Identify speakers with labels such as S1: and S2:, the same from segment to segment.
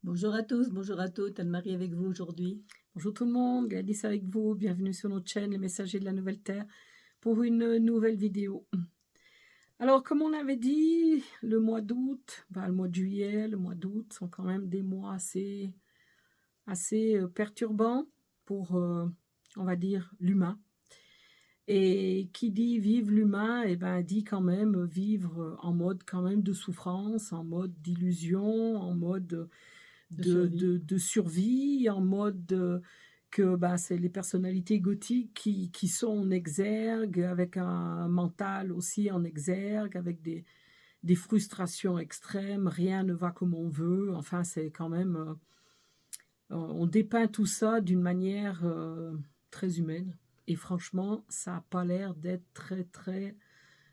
S1: Bonjour à tous, bonjour à toutes, Anne-Marie avec vous aujourd'hui.
S2: Bonjour tout le monde, Gladys avec vous, bienvenue sur notre chaîne Les Messagers de la Nouvelle Terre pour une nouvelle vidéo. Alors comme on avait dit, le mois d'août, le mois de juillet, le mois d'août sont quand même des mois assez perturbants pour, on va dire, l'humain. Et qui dit vivre l'humain, dit quand même vivre en mode quand même de souffrance, en mode d'illusion, en mode
S1: De survie.
S2: de survie, en mode que c'est les personnalités gothiques qui sont en exergue, avec un mental aussi en exergue, avec des frustrations extrêmes, rien ne va comme on veut. Enfin, c'est quand même... on dépeint tout ça d'une manière très humaine. Et franchement, ça n'a pas l'air d'être très, très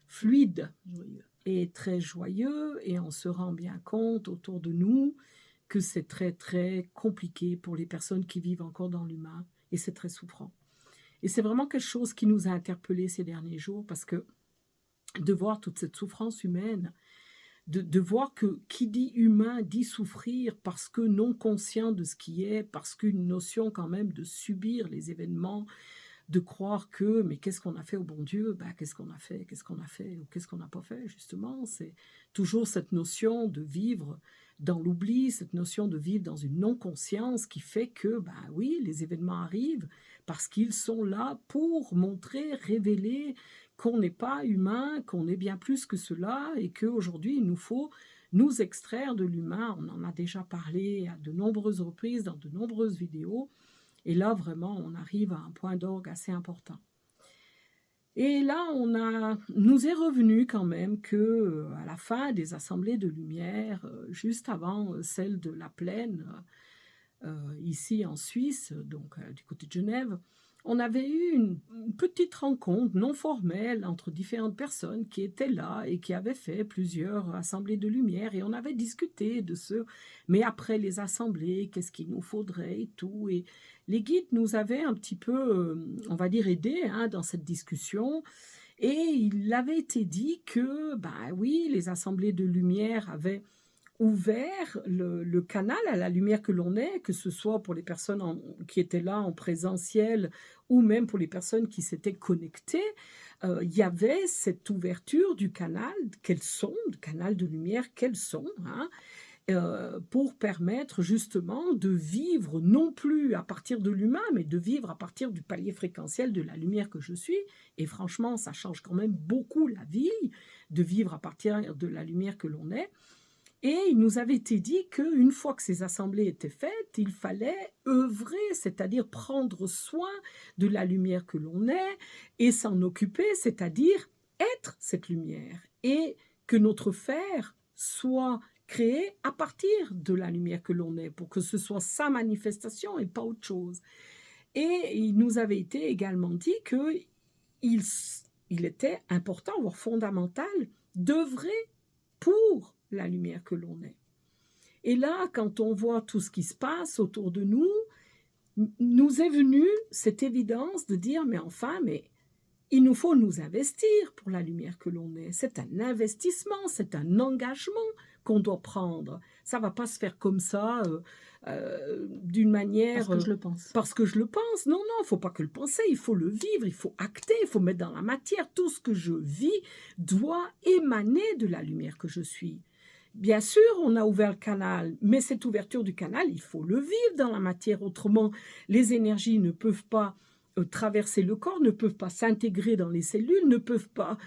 S2: fluide
S1: Joyeux.
S2: et très joyeux. Et on se rend bien compte autour de nous que c'est très, très compliqué pour les personnes qui vivent encore dans l'humain, et c'est très souffrant. Et c'est vraiment quelque chose qui nous a interpellés ces derniers jours, parce que de voir toute cette souffrance humaine, de voir que qui dit humain dit souffrir, parce que non conscient de ce qui est, parce qu'une notion quand même de subir les événements, de croire que, mais qu'est-ce qu'on a fait au bon Dieu? Qu'est-ce qu'on a fait? Ou qu'est-ce qu'on n'a pas fait, justement? C'est toujours cette notion de vivre dans l'oubli, cette notion de vivre dans une non-conscience qui fait que, oui, les événements arrivent parce qu'ils sont là pour montrer, révéler qu'on n'est pas humain, qu'on est bien plus que cela, et qu'aujourd'hui, il nous faut nous extraire de l'humain. On en a déjà parlé à de nombreuses reprises, dans de nombreuses vidéos, et là, vraiment, on arrive à un point d'orgue assez important. Et là, nous est revenu quand même que, à la fin des assemblées de lumière, juste avant celle de la Plaine, ici en Suisse, donc du côté de Genève, on avait eu une petite rencontre non formelle entre différentes personnes qui étaient là et qui avaient fait plusieurs assemblées de lumière, et on avait discuté de ce, mais après les assemblées, qu'est-ce qu'il nous faudrait et tout. Et les guides nous avaient un petit peu, on va dire, aidés dans cette discussion. Et il avait été dit que, oui, les assemblées de lumière avaient ouvert le canal à la lumière que l'on est, que ce soit pour les personnes qui étaient là en présentiel, ou même pour les personnes qui s'étaient connectées. Il y avait cette ouverture du canal, quels sont, du canal de lumière, quels sont, pour permettre justement de vivre non plus à partir de l'humain, mais de vivre à partir du palier fréquentiel de la lumière que je suis. Et franchement, ça change quand même beaucoup la vie, de vivre à partir de la lumière que l'on est. Et il nous avait été dit qu'une fois que ces assemblées étaient faites, il fallait œuvrer, c'est-à-dire prendre soin de la lumière que l'on est et s'en occuper, c'est-à-dire être cette lumière, et que notre faire soit créé à partir de la lumière que l'on est, pour que ce soit sa manifestation et pas autre chose. Et il nous avait été également dit qu'il était important, voire fondamental, d'œuvrer pour la lumière que l'on est. Et là, quand on voit tout ce qui se passe autour de nous, nous est venue cette évidence de dire, mais il nous faut nous investir pour la lumière que l'on est. C'est un investissement, c'est un engagement qu'on doit prendre. Ça ne va pas se faire comme ça, d'une
S1: Parce
S2: manière...
S1: que je le pense.
S2: parce que je le pense. Non, il ne faut pas que le penser, il faut le vivre, il faut acter, il faut mettre dans la matière. Tout ce que je vis doit émaner de la lumière que je suis. Bien sûr, on a ouvert le canal, mais cette ouverture du canal, il faut le vivre dans la matière. Autrement, les énergies ne peuvent pas traverser le corps, ne peuvent pas s'intégrer dans les cellules, ne peuvent pas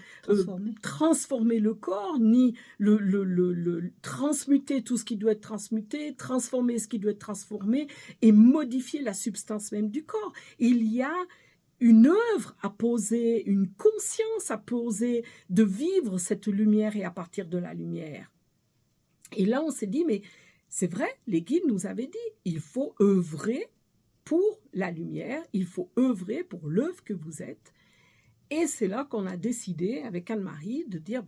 S2: transformer le corps, ni le transmuter tout ce qui doit être transmuté, transformer ce qui doit être transformé, et modifier la substance même du corps. Il y a une œuvre à poser, une conscience à poser, de vivre cette lumière et à partir de la lumière. Et là, on s'est dit, mais c'est vrai, les guides nous avaient dit, il faut œuvrer pour la lumière, il faut œuvrer pour l'œuvre que vous êtes. Et c'est là qu'on a décidé, avec Anne-Marie, de dire,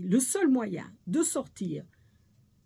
S2: le seul moyen de sortir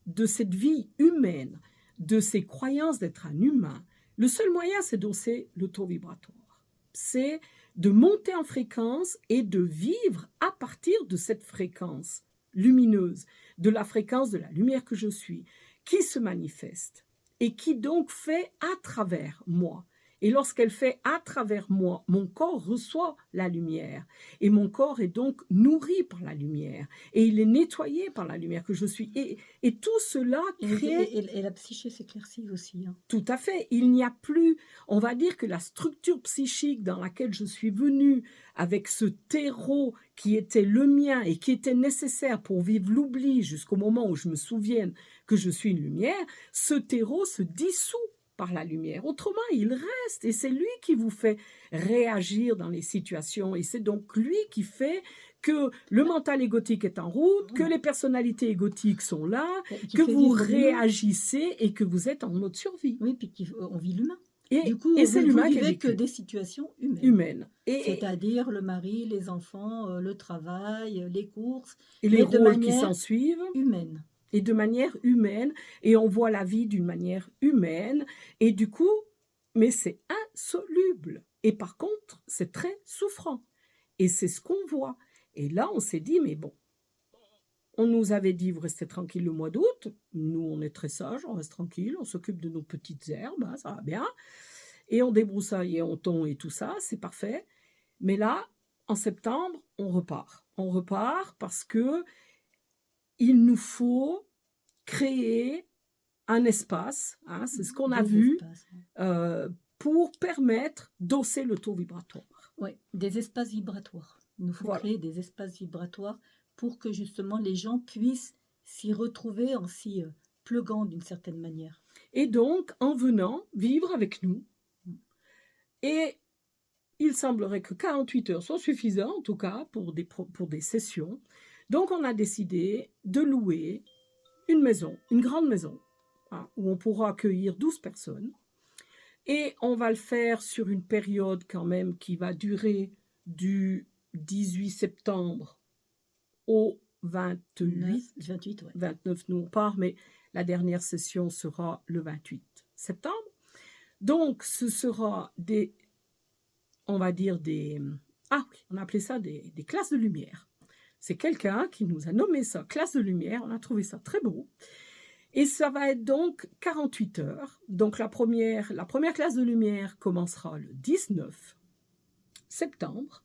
S2: de cette vie humaine, de ces croyances d'être un humain, le seul moyen, c'est d'hausser le taux vibratoire. C'est de monter en fréquence et de vivre à partir de cette fréquence lumineuse, de la fréquence de la lumière que je suis. qui se manifeste et qui donc fait à travers moi. Et lorsqu'elle fait à travers moi, mon corps reçoit la lumière. Et mon corps est donc nourri par la lumière. Et il est nettoyé par la lumière que je suis. Et tout cela crée...
S1: Et la psyché s'éclaircit aussi. Hein.
S2: Tout à fait. Il n'y a plus... On va dire que la structure psychique dans laquelle je suis venue, avec ce terreau qui était le mien et qui était nécessaire pour vivre l'oubli jusqu'au moment où je me souvienne que je suis une lumière, ce terreau se dissout par la lumière. Autrement, il reste et c'est lui qui vous fait réagir dans les situations et c'est donc lui qui fait que le mental égotique est en route, que les personnalités égotiques sont là, que vous réagissez et que vous êtes en mode survie.
S1: Oui, puis on vit l'humain.
S2: Et,
S1: du coup,
S2: et c'est l'humain
S1: qui vit que des situations humaines. C'est-à-dire le mari, les enfants, le travail, les courses.
S2: Et les rôles qui s'en suivent.
S1: Humaine.
S2: Et de manière humaine, et on voit la vie d'une manière humaine, et du coup, mais c'est insoluble. Et par contre, c'est très souffrant. Et c'est ce qu'on voit. Et là, on s'est dit, mais bon, on nous avait dit, vous restez tranquille le mois d'août. Nous, on est très sages, on reste tranquille, on s'occupe de nos petites herbes, hein, ça va bien. Et on débroussaille et on tond et tout ça, c'est parfait. Mais là, en septembre, on repart. On repart parce que il nous faut créer un espace, hein, c'est ce qu'on a vu, pour permettre d'hausser le taux vibratoire.
S1: Oui, des espaces vibratoires. Il nous faut créer des espaces vibratoires pour que justement les gens puissent s'y retrouver en s'y pluguant d'une certaine manière.
S2: Et donc, en venant vivre avec nous, et il semblerait que 48 heures sont suffisantes, en tout cas, pour des sessions. Donc, on a décidé de louer une maison, une grande maison, hein, où on pourra accueillir 12 personnes. Et on va le faire sur une période quand même qui va durer du 18 septembre au 28. 29, nous on part, mais la dernière session sera le 28 septembre. Donc, ce sera on appelait ça des classes de lumière. C'est quelqu'un qui nous a nommé ça classe de lumière. On a trouvé ça très beau. Et ça va être donc 48 heures. Donc la première classe de lumière commencera le 19 septembre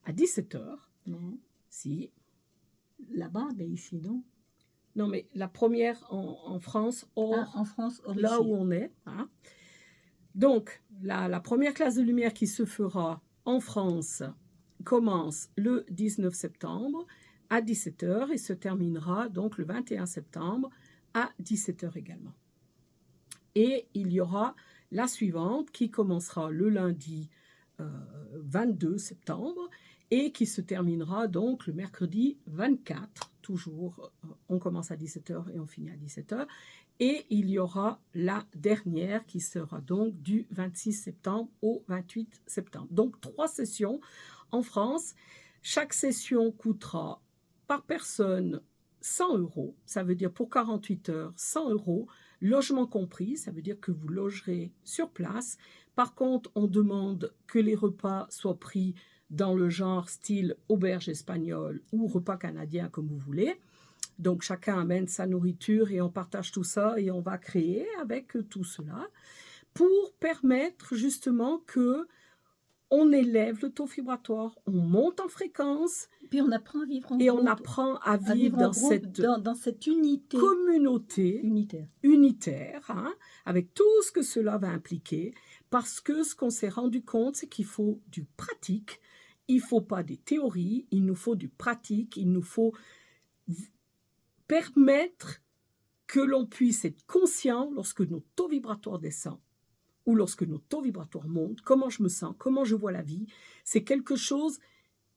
S2: à 17 heures.
S1: Non.
S2: Si.
S1: Là-bas, mais ici, non.
S2: Non, mais la première en France,
S1: en France,
S2: là
S1: ici.
S2: où on est. Hein. Donc, la première classe de lumière qui se fera en France commence le 19 septembre à 17 heures et se terminera donc le 21 septembre à 17 heures également. Et il y aura la suivante qui commencera le lundi 22 septembre et qui se terminera donc le mercredi 24, toujours, on commence à 17 heures et on finit à 17 heures. Et il y aura la dernière qui sera donc du 26 septembre au 28 septembre. Donc 3 sessions en France. Chaque session coûtera par personne 100 €. Ça veut dire pour 48 heures, 100 €. Logement compris, ça veut dire que vous logerez sur place. Par contre, on demande que les repas soient pris dans le genre style auberge espagnole ou repas canadien comme vous voulez. Donc, chacun amène sa nourriture et on partage tout ça et on va créer avec tout cela pour permettre justement que on élève le taux vibratoire, on monte en fréquence.
S1: Puis on apprend à vivre en
S2: et
S1: groupe.
S2: On apprend à vivre dans
S1: cette unité.
S2: Communauté unitaire, hein, avec tout ce que cela va impliquer. Parce que ce qu'on s'est rendu compte, c'est qu'il faut du pratique. Il ne faut pas des théories, il nous faut du pratique, il nous faut permettre que l'on puisse être conscient lorsque notre taux vibratoire descend ou lorsque notre taux vibratoire monte, comment je me sens, comment je vois la vie. C'est quelque chose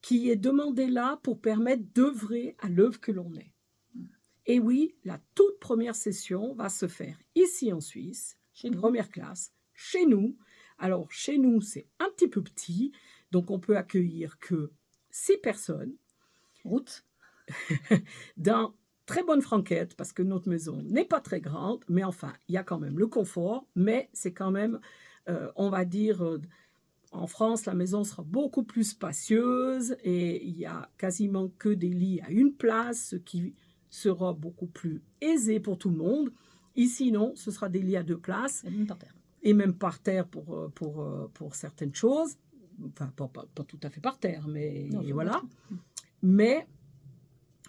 S2: qui est demandé là pour permettre d'œuvrer à l'œuvre que l'on est. Et oui, la toute première session va se faire ici en Suisse, première classe, chez nous. Alors, chez nous, c'est un petit peu petit, donc on peut accueillir que 6 personnes.
S1: Route.
S2: Dans très bonne franquette, parce que notre maison n'est pas très grande, mais enfin, il y a quand même le confort, mais c'est quand même, on va dire, en France, la maison sera beaucoup plus spacieuse et il y a quasiment que des lits à une place, ce qui sera beaucoup plus aisé pour tout le monde. Ici, non, ce sera des lits à 2 places.
S1: Et même par terre.
S2: Et même par terre pour certaines choses. Enfin, pas tout à fait par terre, mais
S1: Non, faut
S2: voilà.
S1: mettre.
S2: Mais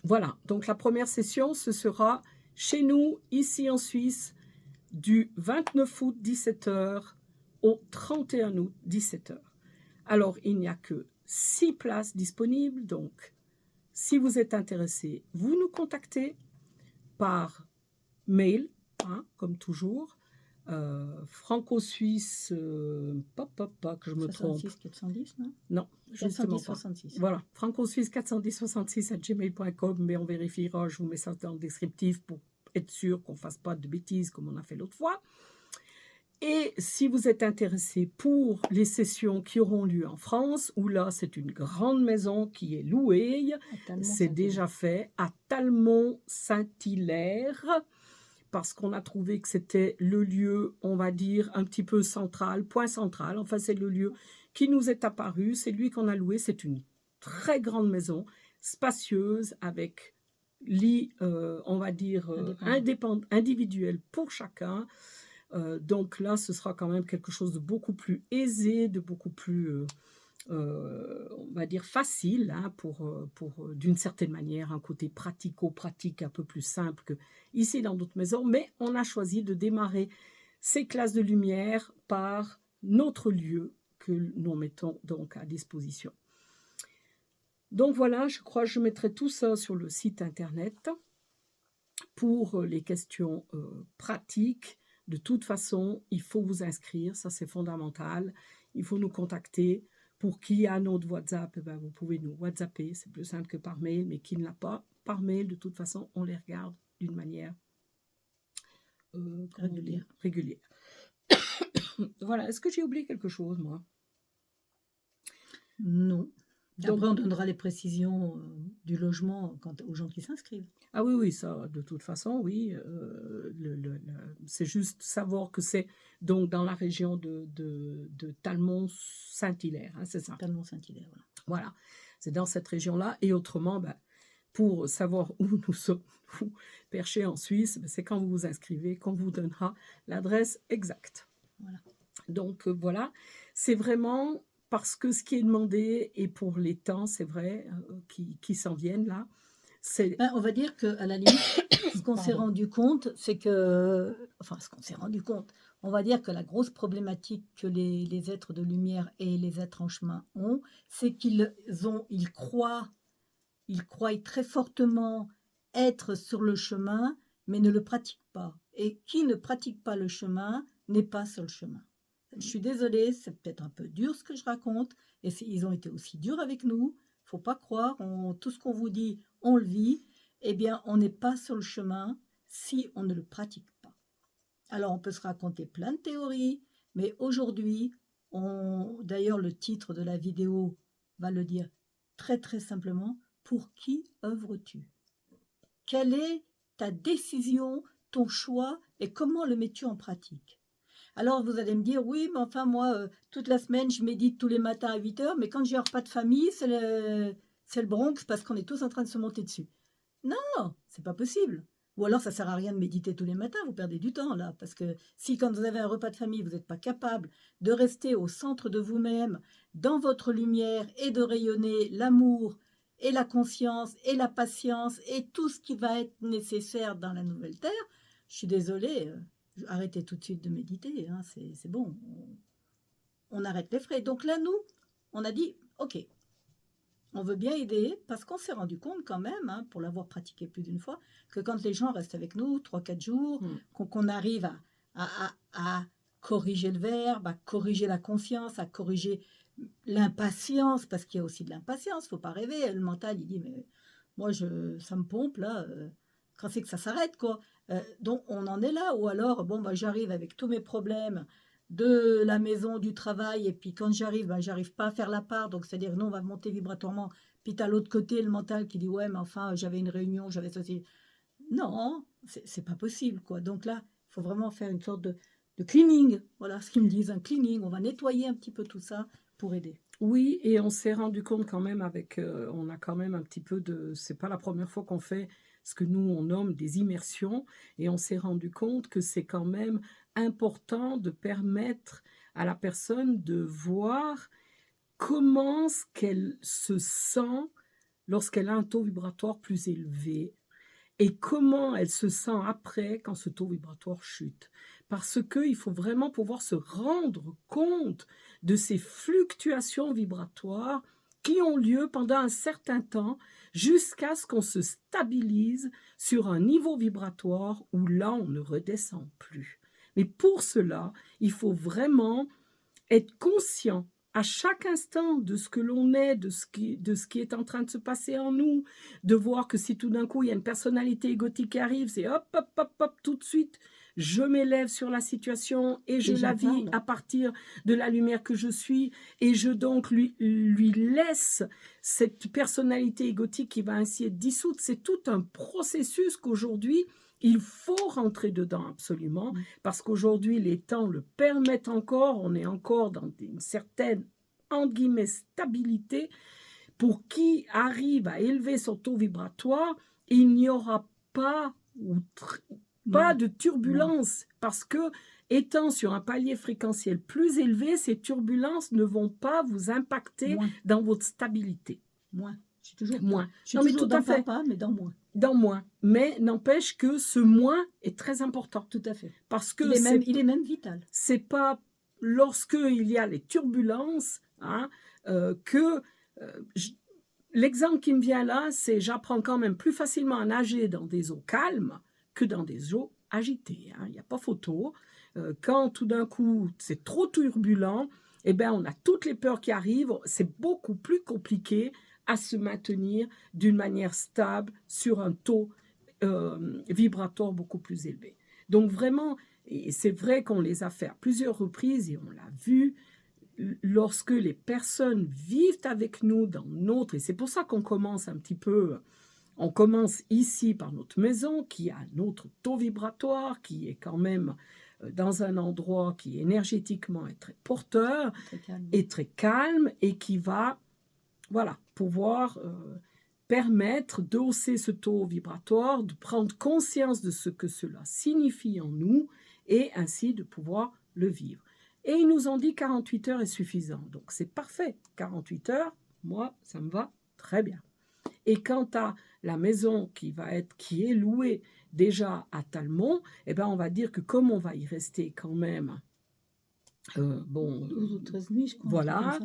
S2: voilà, donc la première session, ce sera chez nous, ici en Suisse, du 29 août 17h au 31 août 17h. Alors, il n'y a que 6 places disponibles, donc si vous êtes intéressé, vous nous contactez par mail, hein, comme toujours, franco-suisse, que je me trompe.
S1: 66 410, non?
S2: Non, justement
S1: 410
S2: pas.
S1: 66.
S2: Voilà, franco-suisse 41066@gmail.com, mais on vérifiera, je vous mets ça dans le descriptif pour être sûr qu'on ne fasse pas de bêtises comme on a fait l'autre fois. Et si vous êtes intéressé pour les sessions qui auront lieu en France, où là c'est une grande maison qui est louée, c'est déjà fait à Talmont-Saint-Hilaire, parce qu'on a trouvé que c'était le lieu, on va dire, un petit peu central, point central. Enfin, c'est le lieu qui nous est apparu, c'est lui qu'on a loué. C'est une très grande maison, spacieuse, avec lit, on va dire, individuel pour chacun. Donc là, ce sera quand même quelque chose de beaucoup plus aisé, de beaucoup plus... on va dire facile, hein, pour d'une certaine manière, un côté pratico-pratique un peu plus simple que ici dans d'autres maisons, mais on a choisi de démarrer ces classes de lumière par notre lieu que nous mettons donc à disposition. Donc voilà, je crois que je mettrai tout ça sur le site internet pour les questions pratiques. De toute façon, il faut vous inscrire, ça c'est fondamental, il faut nous contacter. Pour qui a notre WhatsApp, eh ben, vous pouvez nous WhatsApper, c'est plus simple que par mail, mais qui ne l'a pas, par mail, de toute façon, on les regarde d'une manière régulière. Voilà, est-ce que j'ai oublié quelque chose, moi?
S1: Non. Après, on donnera les précisions du logement aux gens qui s'inscrivent.
S2: Ah oui, ça, de toute façon, oui. C'est juste savoir que c'est donc dans la région de Talmont-Saint-Hilaire, hein, c'est ça?
S1: Talmont-Saint-Hilaire, voilà.
S2: Voilà, c'est dans cette région-là. Et autrement, pour savoir où nous sommes perchés en Suisse, c'est quand vous vous inscrivez qu'on vous donnera l'adresse exacte.
S1: Voilà.
S2: Donc voilà, c'est vraiment parce que ce qui est demandé, et pour les temps, c'est vrai, qui s'en viennent là, c'est...
S1: On va dire qu'à la limite, ce qu'on s'est rendu compte, c'est que... Enfin, ce qu'on s'est rendu compte, on va dire que la grosse problématique que les êtres de lumière et les êtres en chemin ont, c'est qu'ils croient très fortement être sur le chemin, mais ne le pratiquent pas. Et qui ne pratique pas le chemin n'est pas sur le chemin. Je suis désolée, c'est peut-être un peu dur ce que je raconte, et ils ont été aussi durs avec nous. Faut pas croire, tout ce qu'on vous dit, on le vit. Eh bien, on n'est pas sur le chemin si on ne le pratique pas. Alors, on peut se raconter plein de théories, mais aujourd'hui, d'ailleurs, le titre de la vidéo va le dire très très simplement. Pour qui œuvres-tu? Quelle est ta décision, ton choix, et comment le mets-tu en pratique? Alors vous allez me dire, oui, mais enfin moi, toute la semaine, je médite tous les matins à 8h, mais quand j'ai un repas de famille, c'est le Bronx parce qu'on est tous en train de se monter dessus. Non, c'est pas possible. Ou alors ça sert à rien de méditer tous les matins, vous perdez du temps là, parce que si quand vous avez un repas de famille, vous n'êtes pas capable de rester au centre de vous-même, dans votre lumière, et de rayonner l'amour, et la conscience, et la patience, et tout ce qui va être nécessaire dans la nouvelle terre, je suis désolée, arrêtez tout de suite de méditer, hein, c'est bon, on arrête les frais. Donc là, nous, on a dit, ok, on veut bien aider, parce qu'on s'est rendu compte quand même, hein, pour l'avoir pratiqué plus d'une fois, que quand les gens restent avec nous 3-4 jours, qu'on arrive à corriger le verbe, à corriger la conscience, à corriger l'impatience, parce qu'il y a aussi de l'impatience, il ne faut pas rêver. Le mental, il dit, mais moi, ça me pompe, là, quand c'est que ça s'arrête, quoi. Donc, on en est là. Ou alors, j'arrive avec tous mes problèmes de la maison, du travail, et puis quand j'arrive, j'arrive pas à faire la part, donc c'est-à-dire, non, on va monter vibratoirement, puis tu as l'autre côté, le mental qui dit, ouais, mais enfin, j'avais une réunion, j'avais ceci. Non, c'est pas possible, quoi. Donc là, il faut vraiment faire une sorte de cleaning, voilà ce qu'ils me disent, un cleaning, on va nettoyer un petit peu tout ça pour aider.
S2: Oui, et on s'est rendu compte quand même on a quand même un petit peu c'est pas la première fois qu'on fait ce que nous, on nomme des immersions, et on s'est rendu compte que c'est quand même important de permettre à la personne de voir comment ce qu'elle se sent lorsqu'elle a un taux vibratoire plus élevé et comment elle se sent après quand ce taux vibratoire chute. Parce qu'il faut vraiment pouvoir se rendre compte de ces fluctuations vibratoires qui ont lieu pendant un certain temps jusqu'à ce qu'on se stabilise sur un niveau vibratoire où là, on ne redescend plus. Mais pour cela, il faut vraiment être conscient à chaque instant de ce que l'on est, de ce qui est en train de se passer en nous, de voir que si tout d'un coup il y a une personnalité égotique qui arrive, c'est hop, hop, hop, hop, tout de suite, je m'élève sur la situation et je
S1: Et
S2: la
S1: j'en
S2: vis
S1: parle.
S2: à partir de la lumière que je suis et je donc lui laisse cette personnalité égotique qui va ainsi être dissoute. C'est tout un processus qu'aujourd'hui, il faut rentrer dedans absolument, parce qu'aujourd'hui, les temps le permettent encore, on est encore dans une certaine, entre guillemets, stabilité. Pour qui arrive à élever son taux vibratoire, il n'y aura pas, pas
S1: Non,
S2: de
S1: non,
S2: turbulence, parce que étant sur un palier fréquentiel plus élevé, ces turbulences ne vont pas vous impacter
S1: moins,
S2: dans votre stabilité.
S1: moins. Je suis toujours
S2: Moins.
S1: je suis
S2: Non, mais
S1: toujours
S2: tout à
S1: dans
S2: fait.
S1: papa, mais dans moins.
S2: Dans moins. Mais n'empêche que ce moins est très important.
S1: Tout à fait.
S2: Parce que
S1: Il est même vital.
S2: c'est pas lorsque il y a les turbulences hein, que l'exemple qui me vient là, c'est j'apprends quand même plus facilement à nager dans des eaux calmes que dans des eaux agitées. Il n'y a pas photo. Quand tout d'un coup c'est trop turbulent, eh bien on a toutes les peurs qui arrivent. C'est beaucoup plus compliqué à se maintenir d'une manière stable sur un taux vibratoire beaucoup plus élevé. Donc vraiment, et c'est vrai qu'on les a fait à plusieurs reprises et on l'a vu, lorsque les personnes vivent avec nous dans notre, et c'est pour ça qu'on commence un petit peu, on commence ici par notre maison qui a notre taux vibratoire, qui est quand même dans un endroit qui énergétiquement est très porteur,
S1: Très calme.
S2: et très calme et qui va voilà, pouvoir permettre d'hausser ce taux vibratoire, de prendre conscience de ce que cela signifie en nous et ainsi de pouvoir le vivre. Et ils nous ont dit 48 heures est suffisant. Donc c'est parfait. 48 heures, moi, ça me va très bien. Et quant à la maison qui est louée déjà à Talmont, eh ben on va dire que comme on va y rester quand même
S1: 12 ou 13 nuits, je crois.
S2: Voilà,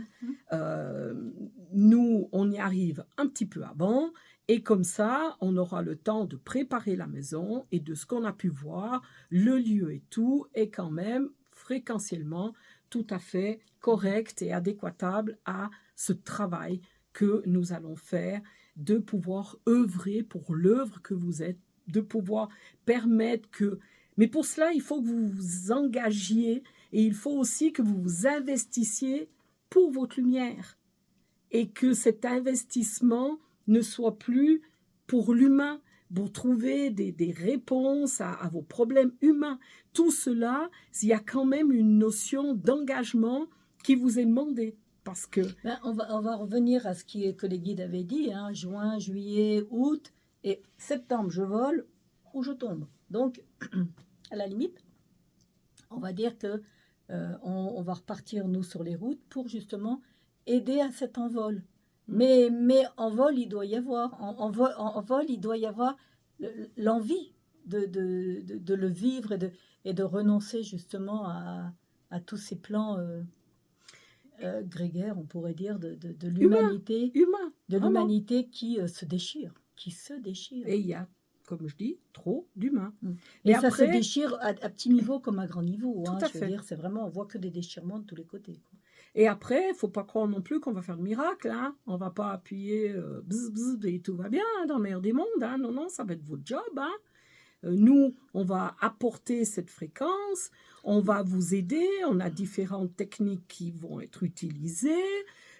S2: nous, on y arrive un petit peu avant, et comme ça, on aura le temps de préparer la maison, et de ce qu'on a pu voir, le lieu et tout est quand même fréquentiellement tout à fait correct et adéquatable à ce travail que nous allons faire, de pouvoir œuvrer pour l'œuvre que vous êtes, de pouvoir permettre que... Mais pour cela, il faut que vous vous engagiez et il faut aussi que vous vous investissiez pour votre lumière et que cet investissement ne soit plus pour l'humain, pour trouver des réponses à vos problèmes humains. Tout cela, il y a quand même une notion d'engagement qui vous est demandée. Parce que...
S1: on va revenir à ce que les guides avaient dit, hein, juin, juillet, août, et septembre, je vole ou je tombe. Donc, à la limite, on va dire que on va repartir, nous, sur les routes pour justement aider à cet envol. Mais en vol, il doit y avoir, en vol, il doit y avoir l'envie de le vivre et de renoncer justement à tous ces plans grégaires, on pourrait dire, de l'humanité,
S2: humain,
S1: de l'humanité qui se déchire,
S2: Et il y a, comme je dis, trop d'humains.
S1: Et ça se déchire à petit niveau comme à grand niveau.
S2: Tout
S1: hein,
S2: à
S1: je veux
S2: fait.
S1: dire, c'est vraiment, on voit que des déchirements de tous les côtés. Quoi.
S2: Et après, il ne faut pas croire non plus qu'on va faire de miracle. Hein. On ne va pas appuyer bzz, bzz, et tout va bien hein, dans le meilleur des mondes. Hein. Non, non, ça va être votre job. Hein. Nous, on va apporter cette fréquence, on va vous aider, on a différentes techniques qui vont être utilisées,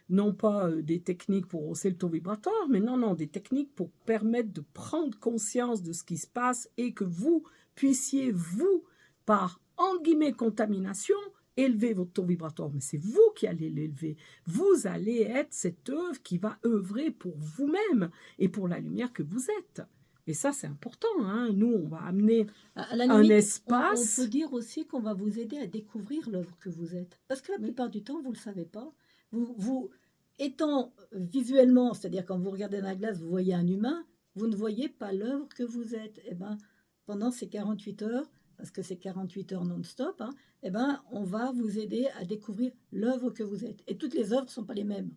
S2: non pas des techniques pour hausser le taux vibratoire, mais non, des techniques pour permettre de prendre conscience de ce qui se passe et que vous puissiez, vous, par, entre guillemets, contamination, élever votre taux vibratoire. Mais c'est vous qui allez l'élever. Vous allez être cette œuvre qui va œuvrer pour vous-même et pour la lumière que vous êtes. Et ça, c'est important, hein. Nous, on va amener
S1: À la
S2: un
S1: limite, on
S2: espace.
S1: peut dire aussi qu'on va vous aider à découvrir l'œuvre que vous êtes. Parce que la
S2: Oui,
S1: plupart du temps, vous ne le savez pas. Vous étant visuellement, c'est-à-dire quand vous regardez dans la glace, vous voyez un humain, vous ne voyez pas l'œuvre que vous êtes. Eh ben, pendant ces 48 heures, parce que c'est 48 heures non-stop, hein, eh ben, on va vous aider à découvrir l'œuvre que vous êtes. Et toutes les œuvres ne sont pas les mêmes.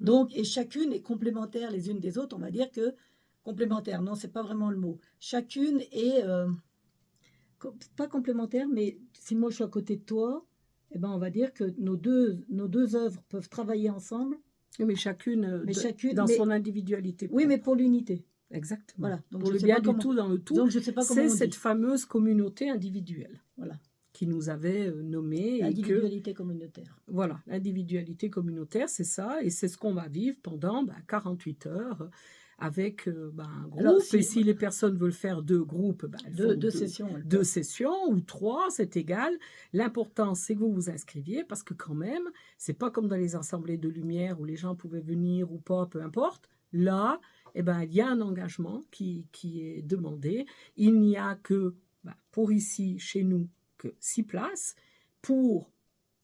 S2: mmh,
S1: Donc, et chacune est complémentaire les unes des autres. On va dire que complémentaire, non, c'est pas vraiment le mot. Chacune est pas complémentaire, mais si moi je suis à côté de toi, eh ben on va dire que nos deux œuvres peuvent travailler ensemble,
S2: mais chacune,
S1: mais chacune,
S2: dans
S1: mais
S2: son individualité
S1: oui, mais
S2: propre.
S1: pour l'unité.
S2: Exactement.
S1: Voilà. Donc
S2: Pour
S1: je
S2: le
S1: sais
S2: bien
S1: pas
S2: du
S1: comment.
S2: tout dans le tout,
S1: Donc je sais pas comment
S2: c'est
S1: on
S2: cette
S1: dit.
S2: fameuse communauté individuelle
S1: Voilà.
S2: qui nous avait nommé et que,
S1: L'individualité communautaire.
S2: voilà, l'individualité communautaire, c'est ça, et c'est ce qu'on va vivre pendant 48 heures avec un
S1: Alors
S2: groupe. Et
S1: si
S2: si les personnes veulent faire deux groupes, elles font
S1: deux sessions, elles
S2: deux
S1: peuvent.
S2: sessions ou trois, c'est égal. L'important, c'est que vous vous inscriviez parce que quand même, c'est pas comme dans les assemblées de lumière où les gens pouvaient venir ou pas, peu importe. Là, il y a un engagement qui est demandé. Il n'y a que, pour ici, chez nous, que 6 places. Pour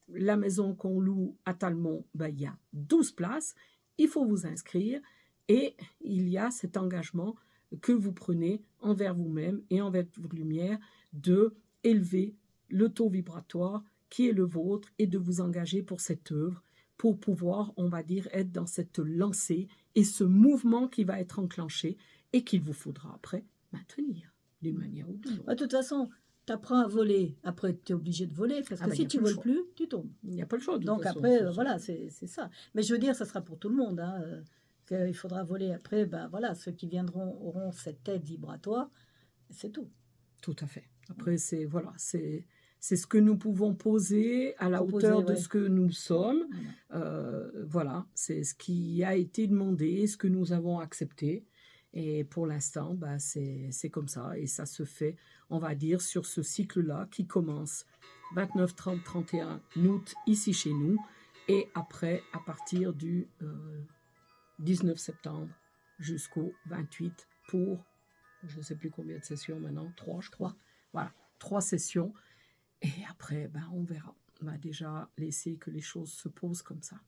S2: la maison qu'on loue à Talmont, il y a 12 places. Il faut vous inscrire et il y a cet engagement que vous prenez envers vous-même et envers votre lumière de élever le taux vibratoire qui est le vôtre et de vous engager pour cette œuvre pour pouvoir, on va dire, être dans cette lancée et ce mouvement qui va être enclenché et qu'il vous faudra après maintenir d'une manière ou d'une
S1: De
S2: autre.
S1: toute façon, tu apprends à voler. Après, tu es obligé de voler, parce que
S2: Il n'y
S1: si
S2: a
S1: tu
S2: pas le
S1: voles
S2: choix.
S1: plus, tu tombes.
S2: Il n'y a pas le choix de toute
S1: Donc
S2: façon.
S1: après, voilà, c'est ça. Mais je veux dire, ça sera pour tout le monde, hein, qu'il faudra voler. Après, voilà, ceux qui viendront auront cette aide vibratoire, c'est tout.
S2: Tout à fait. Après, c'est voilà, c'est ce que nous pouvons poser à la hauteur
S1: Proposer,
S2: de
S1: ouais.
S2: ce que nous sommes.
S1: Voilà.
S2: Voilà, c'est ce qui a été demandé, ce que nous avons accepté. Et pour l'instant, c'est comme ça. Et ça se fait, on va dire, sur ce cycle-là qui commence 29, 30, 31 août ici chez nous. Et après, à partir du 19 septembre jusqu'au 28 pour, je ne sais plus combien de sessions maintenant, 3 je crois. Voilà, 3 sessions. Et après, on verra. On va déjà laisser que les choses se posent comme ça.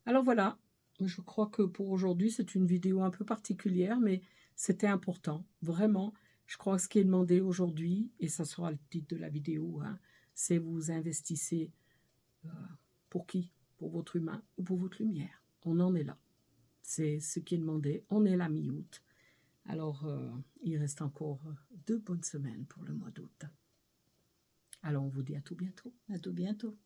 S2: Alors voilà, je crois que pour aujourd'hui, c'est une vidéo un peu particulière, mais c'était important. Vraiment, je crois que ce qui est demandé aujourd'hui, et ça sera le titre de la vidéo, hein, c'est vous investissez pour qui? Pour votre humain ou pour votre lumière. On en est là. C'est ce qui est demandé. On est la mi-août. Alors, il reste encore 2 bonnes semaines pour le mois d'août. Alors, on vous dit à tout bientôt.
S1: À tout bientôt.